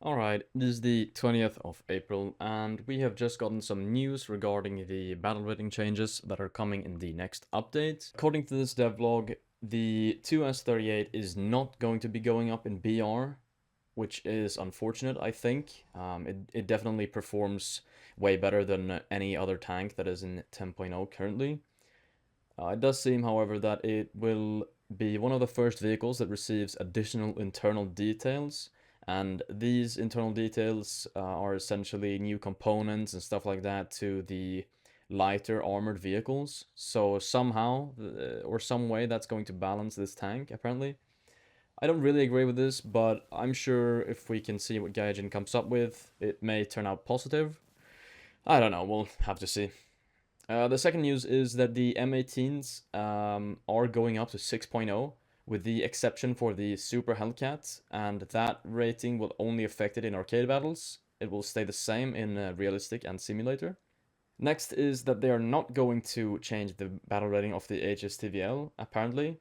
Alright, this is the 20th of April, and we have just gotten some news regarding the battle rating changes that are coming in the next update. According to this devlog, the 2S38 is not going to be going up in BR, which is unfortunate, I think. It definitely performs way better than any other tank that is in 10.0 currently. It does seem, however, that it will be one of the first vehicles that receives additional internal details, and these internal details are essentially new components and stuff like that to the lighter armored vehicles. So somehow or some way that's going to balance this tank, apparently. I don't really agree with this, but I'm sure if we can see what Gaijin comes up with, it may turn out positive. I don't know, we'll have to see. The second news is that the M18s are going up to 6.0, with the exception for the Super Hellcat, and that rating will only affect it in arcade battles. It will stay the same in realistic and simulator. Next is that they are not going to change the battle rating of the HSTVL, apparently.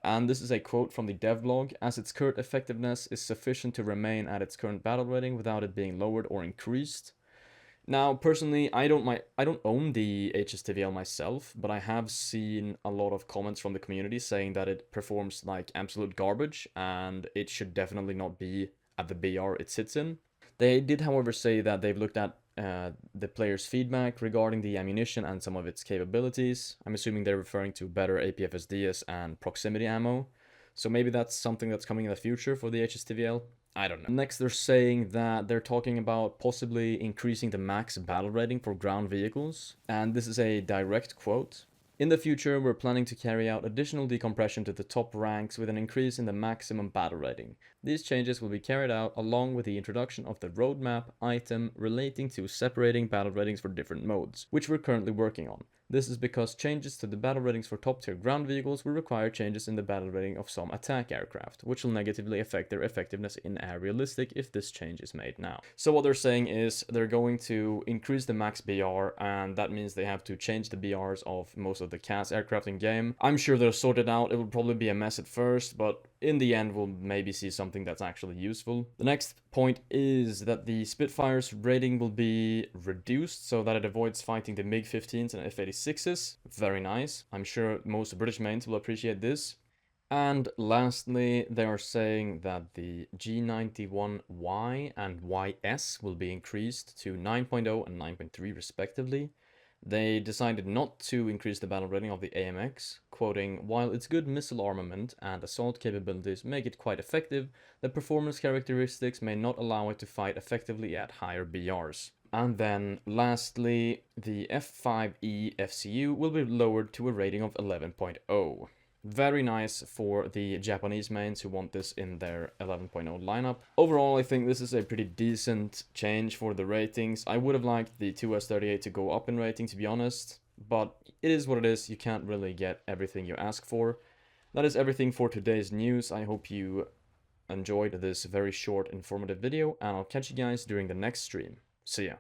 And this is a quote from the devlog: as its current effectiveness is sufficient to remain at its current battle rating without it being lowered or increased. Now, personally, I don't own the HSTVL myself, but I have seen a lot of comments from the community saying that it performs like absolute garbage, and it should definitely not be at the BR it sits in. They did, however, say that they've looked at the player's feedback regarding the ammunition and some of its capabilities. I'm assuming they're referring to better APFSDs and proximity ammo. So maybe that's something that's coming in the future for the HSTVL. I don't know. Next, they're saying that they're talking about possibly increasing the max battle rating for ground vehicles. And this is a direct quote. In the future, we're planning to carry out additional decompression to the top ranks with an increase in the maximum battle rating. These changes will be carried out along with the introduction of the roadmap item relating to separating battle ratings for different modes, which we're currently working on. This is because changes to the battle ratings for top tier ground vehicles will require changes in the battle rating of some attack aircraft, which will negatively affect their effectiveness in air realistic if this change is made now. So what they're saying is they're going to increase the max BR, and that means they have to change the BRs of most of the CAS aircraft in game. I'm sure they'll sort it out. It will probably be a mess at first, but in the end we'll maybe see something that's actually useful. The next point is that the Spitfire's rating will be reduced so that it avoids fighting the MiG-15s and F-86s. Very nice. I'm sure most British mains will appreciate this. And lastly, they are saying that the G91Y and YS will be increased to 9.0 and 9.3 respectively. They decided not to increase the battle rating of the AMX, quoting, while its good missile armament and assault capabilities make it quite effective, the performance characteristics may not allow it to fight effectively at higher BRs. And then lastly, the F5E FCU will be lowered to a rating of 11.0. Very nice for the Japanese mains who want this in their 11.0 lineup. Overall, I think this is a pretty decent change for the ratings. I would have liked the 2S38 to go up in rating, to be honest, but it is what it is. You can't really get everything you ask for. That is everything for today's news. I hope you enjoyed this very short, informative video, and I'll catch you guys during the next stream. See ya.